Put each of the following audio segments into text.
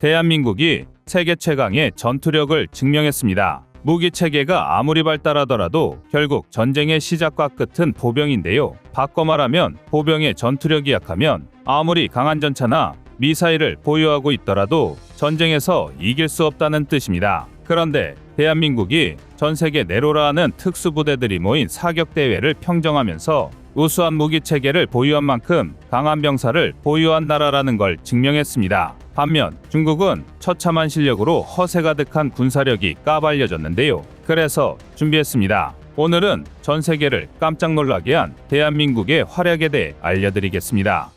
대한민국이 세계 최강의 전투력을 증명했습니다. 무기 체계가 아무리 발달하더라도 결국 전쟁의 시작과 끝은 보병인데요. 바꿔 말하면 보병의 전투력이 약하면 아무리 강한 전차나 미사일을 보유하고 있더라도 전쟁에서 이길 수 없다는 뜻입니다. 그런데 대한민국이 전 세계 내로라 하는 특수부대들이 모인 사격대회를 평정하면서 우수한 무기 체계를 보유한 만큼 강한 병사를 보유한 나라라는 걸 증명했습니다. 반면 중국은 처참한 실력으로 허세 가득한 군사력이 까발려졌는데요. 그래서 준비했습니다. 오늘은 전 세계를 깜짝 놀라게 한 대한민국의 활약에 대해 알려드리겠습니다.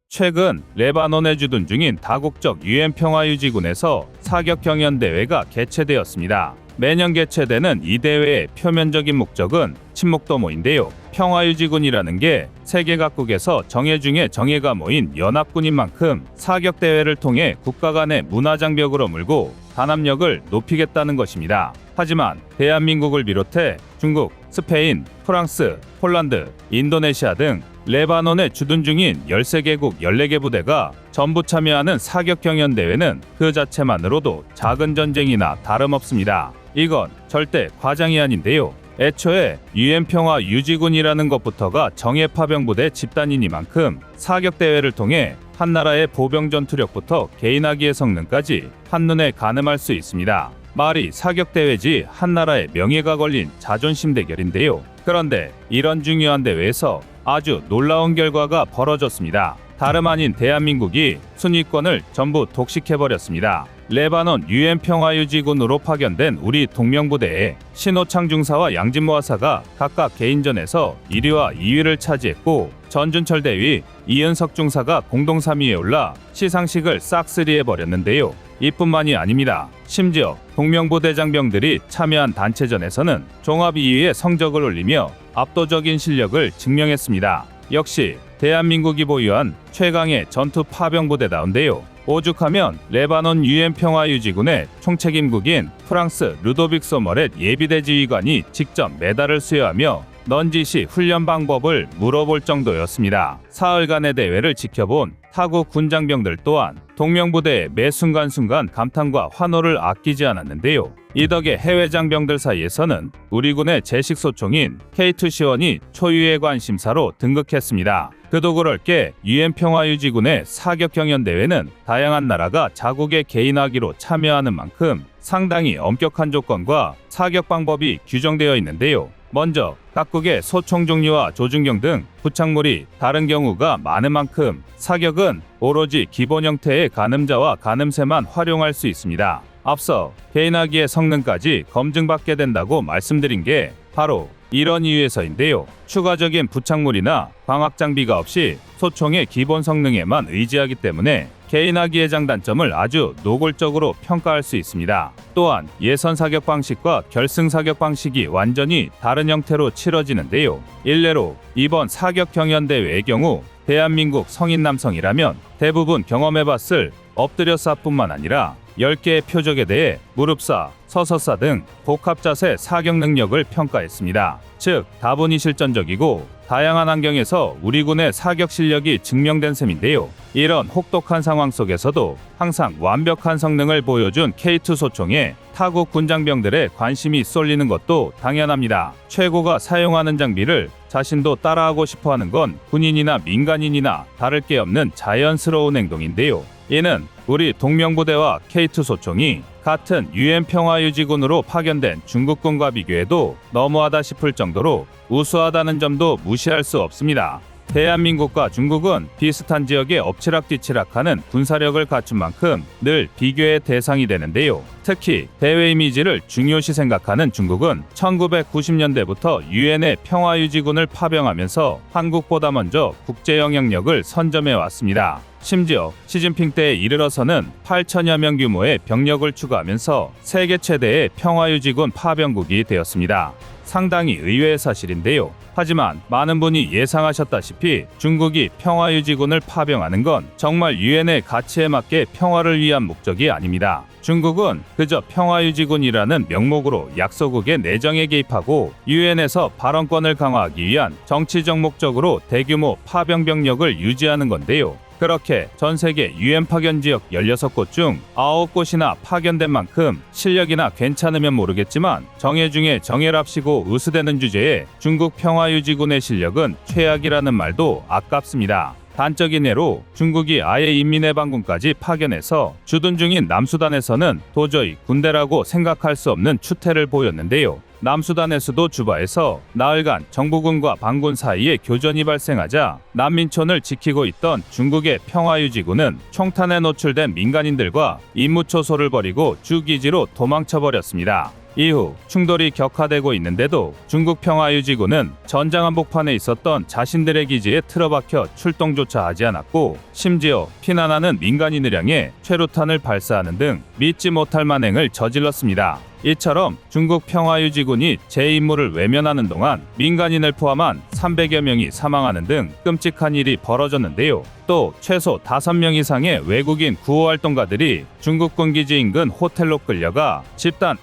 최근 레바논에 주둔 중인 다국적 유엔 평화유지군에서 사격 경연대회가 개최되었습니다. 매년 개최되는 이 대회의 표면적인 목적은 친목도모인데요. 평화유지군이라는 게 세계 각국에서 정예 중에 정예가 모인 연합군인 만큼 사격대회를 통해 국가 간의 문화장벽을 허물고 단합력을 높이겠다는 것입니다. 하지만 대한민국을 비롯해 중국, 스페인, 프랑스, 폴란드, 인도네시아 등 레바논에 주둔 중인 13개국 14개 부대가 전부 참여하는 사격 경연대회는 그 자체만으로도 작은 전쟁이나 다름없습니다. 이건 절대 과장이 아닌데요. 애초에 유엔 평화 유지군이라는 것부터가 정예 파병부대 집단이니만큼 사격대회를 통해 한 나라의 보병 전투력부터 개인화기의 성능까지 한눈에 가늠할 수 있습니다. 말이 사격대회지 한 나라의 명예가 걸린 자존심 대결인데요. 그런데 이런 중요한 대회에서 아주 놀라운 결과가 벌어졌습니다. 다름 아닌 대한민국이 순위권을 전부 독식해버렸습니다. 레바논 유엔 평화유지군으로 파견된 우리 동명부대에 신호창 중사와 양진모 하사가 각각 개인전에서 1위와 2위를 차지했고, 전준철 대위, 이은석 중사가 공동 3위에 올라 시상식을 싹쓸이해버렸는데요. 이뿐만이 아닙니다. 심지어 동명부대 장병들이 참여한 단체전에서는 종합 2위의 성적을 올리며 압도적인 실력을 증명했습니다. 역시 대한민국이 보유한 최강의 전투 파병부대다운데요. 오죽하면 레바논 유엔 평화유지군의 총책임국인 프랑스 루도빅 소머렛 예비대 지휘관이 직접 메달을 수여하며 넌지시 훈련 방법을 물어볼 정도였습니다. 사흘간의 대회를 지켜본 타국 군장병들 또한 동명부대의 매 순간순간 감탄과 환호를 아끼지 않았는데요. 이 덕에 해외 장병들 사이에서는 우리 군의 제식 소총인 K2C1이 초유의 관심사로 등극했습니다. 그도 그럴 게 유엔 평화유지군의 사격 경연대회는 다양한 나라가 자국의 개인화기로 참여하는 만큼 상당히 엄격한 조건과 사격 방법이 규정되어 있는데요. 먼저 각국의 소총 종류와 조준경 등 부착물이 다른 경우가 많은 만큼 사격은 오로지 기본 형태의 가늠자와 가늠쇠만 활용할 수 있습니다. 앞서 개인화기의 성능까지 검증받게 된다고 말씀드린 게 바로 이런 이유에서인데요. 추가적인 부착물이나 광학 장비가 없이 소총의 기본 성능에만 의지하기 때문에 개인화기의 장단점을 아주 노골적으로 평가할 수 있습니다. 또한 예선 사격 방식과 결승 사격 방식이 완전히 다른 형태로 치러지는데요. 일례로 이번 사격 경연대회의 경우 대한민국 성인 남성이라면 대부분 경험해봤을 엎드려 쏴뿐만 아니라 10개의 표적에 대해 무릎 쏴, 서서 쏴 등 복합 자세 사격 능력을 평가했습니다. 즉, 다분히 실전적이고 다양한 환경에서 우리 군의 사격 실력이 증명된 셈인데요. 이런 혹독한 상황 속에서도 항상 완벽한 성능을 보여준 K2 소총에 타국 군장병들의 관심이 쏠리는 것도 당연합니다. 최고가 사용하는 장비를 자신도 따라하고 싶어하는 건 군인이나 민간인이나 다를 게 없는 자연스러운 행동인데요. 이는 우리 동명부대와 K2 소총이 같은 유엔 평화유지군으로 파견된 중국군과 비교해도 너무하다 싶을 정도로 우수하다는 점도 무시할 수 없습니다. 대한민국과 중국은 비슷한 지역에 엎치락뒤치락하는 군사력을 갖춘 만큼 늘 비교의 대상이 되는데요. 특히 대외 이미지를 중요시 생각하는 중국은 1990년대부터 유엔의 평화유지군을 파병하면서 한국보다 먼저 국제 영향력을 선점해 왔습니다. 심지어 시진핑 때에 이르러서는 8천여 명 규모의 병력을 추가하면서 세계 최대의 평화유지군 파병국이 되었습니다. 상당히 의외의 사실인데요. 하지만 많은 분이 예상하셨다시피 중국이 평화유지군을 파병하는 건 정말 유엔의 가치에 맞게 평화를 위한 목적이 아닙니다. 중국은 그저 평화유지군이라는 명목으로 약소국의 내정에 개입하고 유엔에서 발언권을 강화하기 위한 정치적 목적으로 대규모 파병 병력을 유지하는 건데요. 그렇게 전 세계 유엔 파견 지역 16곳 중 9곳이나 파견된 만큼 실력이나 괜찮으면 모르겠지만 정예 중에 정예랍시고 우스되는 주제에 중국 평화유지군의 실력은 최악이라는 말도 아깝습니다. 단적인 예로 중국이 아예 인민해방군까지 파견해서 주둔 중인 남수단에서는 도저히 군대라고 생각할 수 없는 추태를 보였는데요. 남수단에서도 주바에서 나흘간 정부군과 반군 사이에 교전이 발생하자 난민촌을 지키고 있던 중국의 평화유지군은 총탄에 노출된 민간인들과 임무초소를 벌이고 주기지로 도망쳐버렸습니다. 이후 충돌이 격화되고 있는데도 중국 평화유지군은 전장 한복판에 있었던 자신들의 기지에 틀어박혀 출동조차 하지 않았고 심지어 피난하는 민간인을 향해 최루탄을 발사하는 등 믿지 못할 만행을 저질렀습니다. 이처럼 중국 평화유지군이 제 임무를 외면하는 동안 민간인을 포함한 300여 명이 사망하는 등 끔찍한 일이 벌어졌는데요. 또 최소 5명 이상의 외국인 구호활동가들이 중국군 기지 인근 호텔로 끌려가 집단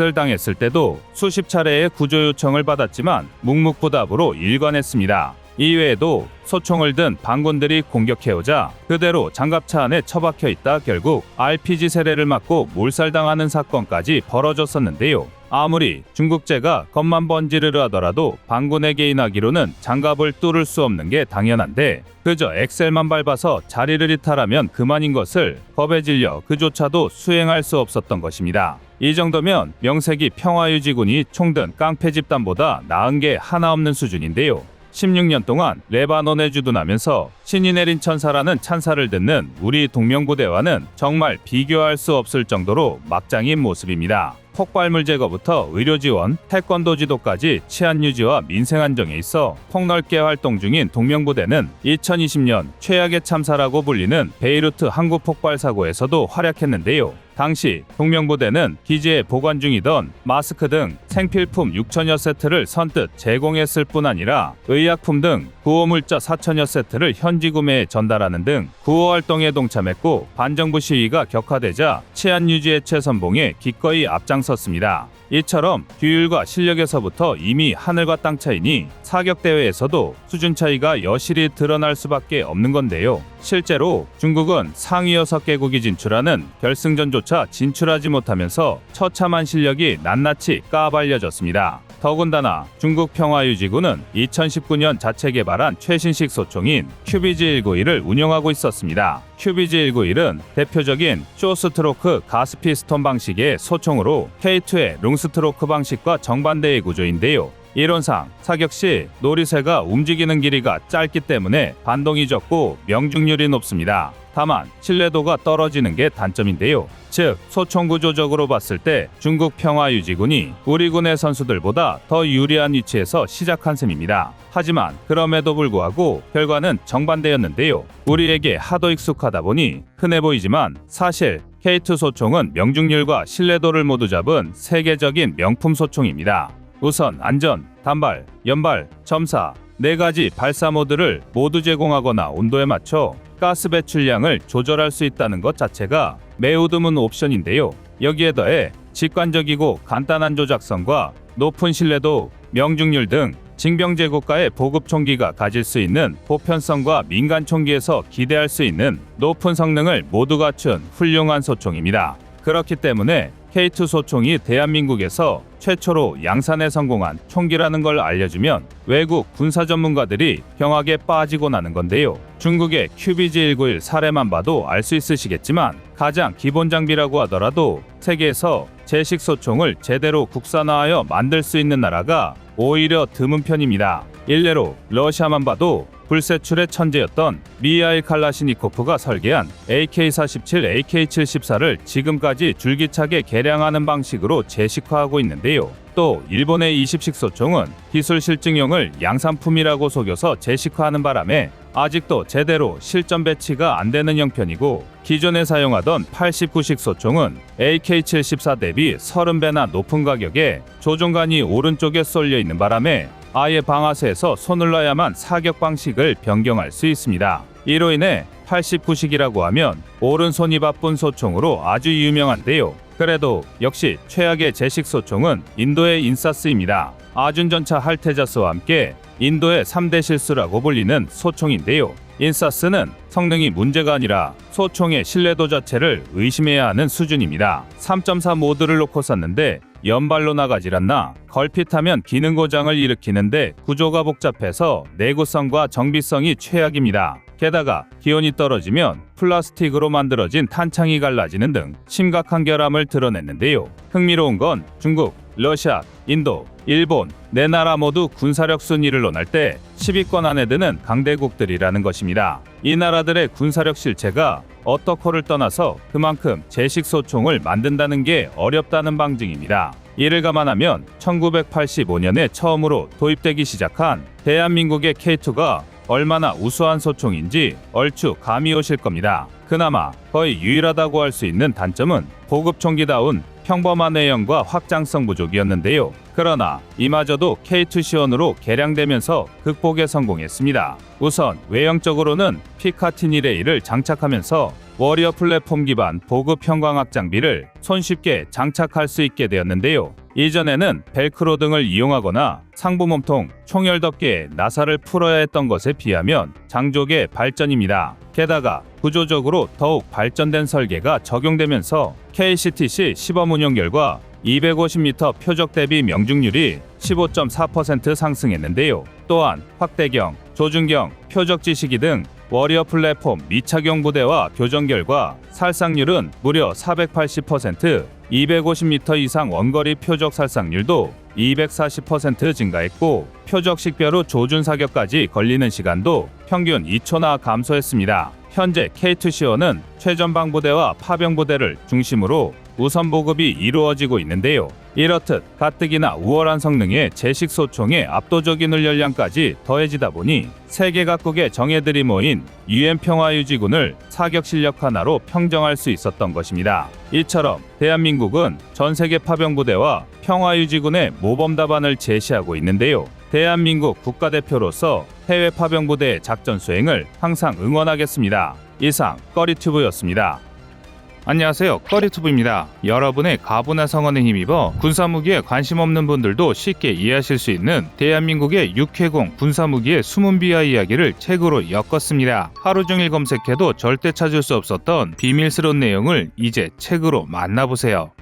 을 당했을 때도 수십 차례의 구조 요청을 받았지만 묵묵부답으로 일관했습니다. 이외에도 소총을 든 반군들이 공격해오자 그대로 장갑차 안에 처박혀 있다 결국 RPG 세례를 맞고 몰살당하는 사건까지 벌어졌었는데요. 아무리 중국제가 겉만 번지르르 하더라도 반군에 개인하기로는 장갑을 뚫을 수 없는 게 당연한데 그저 엑셀만 밟아서 자리를 이탈하면 그만인 것을 겁에 질려 그조차도 수행할 수 없었던 것입니다. 이 정도면 명색이 평화유지군이 총든 깡패 집단보다 나은 게 하나 없는 수준인데요. 16년 동안 레바논에 주둔하면서 신이 내린 천사라는 찬사를 듣는 우리 동명부대와는 정말 비교할 수 없을 정도로 막장인 모습입니다. 폭발물 제거부터 의료 지원, 태권도 지도까지 치안 유지와 민생 안정에 있어 폭넓게 활동 중인 동명부대는 2020년 최악의 참사라고 불리는 베이루트 항구 폭발 사고에서도 활약했는데요. 당시 동명부대는 기지에 보관 중이던 마스크 등 생필품 6천여 세트를 선뜻 제공했을 뿐 아니라 의약품 등 구호물자 4천여 세트를 현지 구매해 전달하는 등 구호 활동에 동참했고 반정부 시위가 격화되자 치안 유지의 최선봉에 기꺼이 앞장섰습니다. 이처럼 규율과 실력에서부터 이미 하늘과 땅 차이니 사격 대회에서도 수준 차이가 여실히 드러날 수밖에 없는 건데요. 실제로 중국은 상위 6개국이 진출하는 결승전조차 진출하지 못하면서 처참한 실력이 낱낱이 까발려졌습니다. 더군다나 중국 평화유지군은 2019년 자체 개발한 최신식 소총인 QBG-191을 운영하고 있었습니다. QBG-191은 대표적인 쇼스트로크 가스피스톤 방식의 소총으로 K2의 롱스트로크 방식과 정반대의 구조인데요. 이론상 사격 시 노리쇠가 움직이는 길이가 짧기 때문에 반동이 적고 명중률이 높습니다. 다만 신뢰도가 떨어지는 게 단점인데요. 즉 소총 구조적으로 봤을 때 중국 평화유지군이 우리 군의 선수들보다 더 유리한 위치에서 시작한 셈입니다. 하지만 그럼에도 불구하고 결과는 정반대였는데요. 우리에게 하도 익숙하다 보니 흔해 보이지만 사실 K2 소총은 명중률과 신뢰도를 모두 잡은 세계적인 명품 소총입니다. 우선 안전, 단발, 연발, 점사 4가지 발사 모드를 모두 제공하거나 온도에 맞춰 가스 배출량을 조절할 수 있다는 것 자체가 매우 드문 옵션인데요. 여기에 더해 직관적이고 간단한 조작성과 높은 신뢰도, 명중률 등 징병제 국가의 보급 총기가 가질 수 있는 보편성과 민간 총기에서 기대할 수 있는 높은 성능을 모두 갖춘 훌륭한 소총입니다. 그렇기 때문에 K2 소총이 대한민국에서 최초로 양산에 성공한 총기라는 걸 알려주면 외국 군사 전문가들이 병학에 빠지고 나는 건데요. 중국의 QBG-191 사례만 봐도 알 수 있으시겠지만 가장 기본 장비라고 하더라도 세계에서 제식 소총을 제대로 국산화하여 만들 수 있는 나라가 오히려 드문 편입니다. 일례로 러시아만 봐도 불세출의 천재였던 미하일 칼라시니코프가 설계한 AK-47, AK-74를 지금까지 줄기차게 개량하는 방식으로 제식화하고 있는데요. 또 일본의 20식 소총은 기술 실증용을 양산품이라고 속여서 제식화하는 바람에 아직도 제대로 실전 배치가 안 되는 형편이고 기존에 사용하던 89식 소총은 AK-74 대비 30배나 높은 가격에 조종관이 오른쪽에 쏠려 있는 바람에 아예 방아쇠에서 손을 놔야만 사격 방식을 변경할 수 있습니다. 이로 인해 89식이라고 하면 오른손이 바쁜 소총으로 아주 유명한데요. 그래도 역시 최악의 제식 소총은 인도의 인사스입니다. 아준전차 할테자스와 함께 인도의 3대 실수라고 불리는 소총인데요. 인사스는 성능이 문제가 아니라 소총의 신뢰도 자체를 의심해야 하는 수준입니다. 3.4 모드를 놓고 쐈는데 연발로 나가질 않나, 걸핏하면 기능 고장을 일으키는데 구조가 복잡해서 내구성과 정비성이 최악입니다. 게다가 기온이 떨어지면 플라스틱으로 만들어진 탄창이 갈라지는 등 심각한 결함을 드러냈는데요. 흥미로운 건 중국, 러시아, 인도, 일본 네 나라 모두 군사력 순위를 논할 때 10위권 안에 드는 강대국들이라는 것입니다. 이 나라들의 군사력 실체가 어떻고를 떠나서 그만큼 제식 소총을 만든다는 게 어렵다는 방증입니다. 이를 감안하면 1985년에 처음으로 도입되기 시작한 대한민국의 K2가 얼마나 우수한 소총인지 얼추 감이 오실 겁니다. 그나마 거의 유일하다고 할 수 있는 단점은 고급 총기다운 평범한 외형과 확장성 부족이었는데요. 그러나 이마저도 K2C1으로 개량되면서 극복에 성공했습니다. 우선 외형적으로는 피카티니 레일을 장착하면서 워리어 플랫폼 기반 보급 형광학 장비를 손쉽게 장착할 수 있게 되었는데요. 이전에는 벨크로 등을 이용하거나 상부 몸통, 총열 덮개에 나사를 풀어야 했던 것에 비하면 장족의 발전입니다. 게다가 구조적으로 더욱 발전된 설계가 적용되면서 KCTC 시범 운용 결과 250m 표적 대비 명중률이 15.4% 상승했는데요. 또한 확대경, 조준경, 표적 지시기 등 워리어 플랫폼 미착용 부대와 교전 결과 살상률은 무려 480%, 250m 이상 원거리 표적 살상률도 240% 증가했고 표적 식별 후 조준 사격까지 걸리는 시간도 평균 2초나 감소했습니다. 현재 K2C1은 최전방 부대와 파병 부대를 중심으로 우선 보급이 이루어지고 있는데요. 이렇듯 가뜩이나 우월한 성능의 제식 소총의 압도적인 훈련량까지 더해지다 보니 세계 각국의 정예들이 모인 UN 평화유지군을 사격 실력 하나로 평정할 수 있었던 것입니다. 이처럼 대한민국은 전 세계 파병 부대와 평화유지군의 모범 답안을 제시하고 있는데요. 대한민국 국가대표로서 해외 파병 부대의 작전 수행을 항상 응원하겠습니다. 이상 꺼리튜브였습니다. 안녕하세요, 꺼리튜브입니다. 여러분의 가부나 성원에 힘입어 군사무기에 관심 없는 분들도 쉽게 이해하실 수 있는 대한민국의 육해공 군사무기의 숨은 비하 이야기를 책으로 엮었습니다. 하루 종일 검색해도 절대 찾을 수 없었던 비밀스러운 내용을 이제 책으로 만나보세요.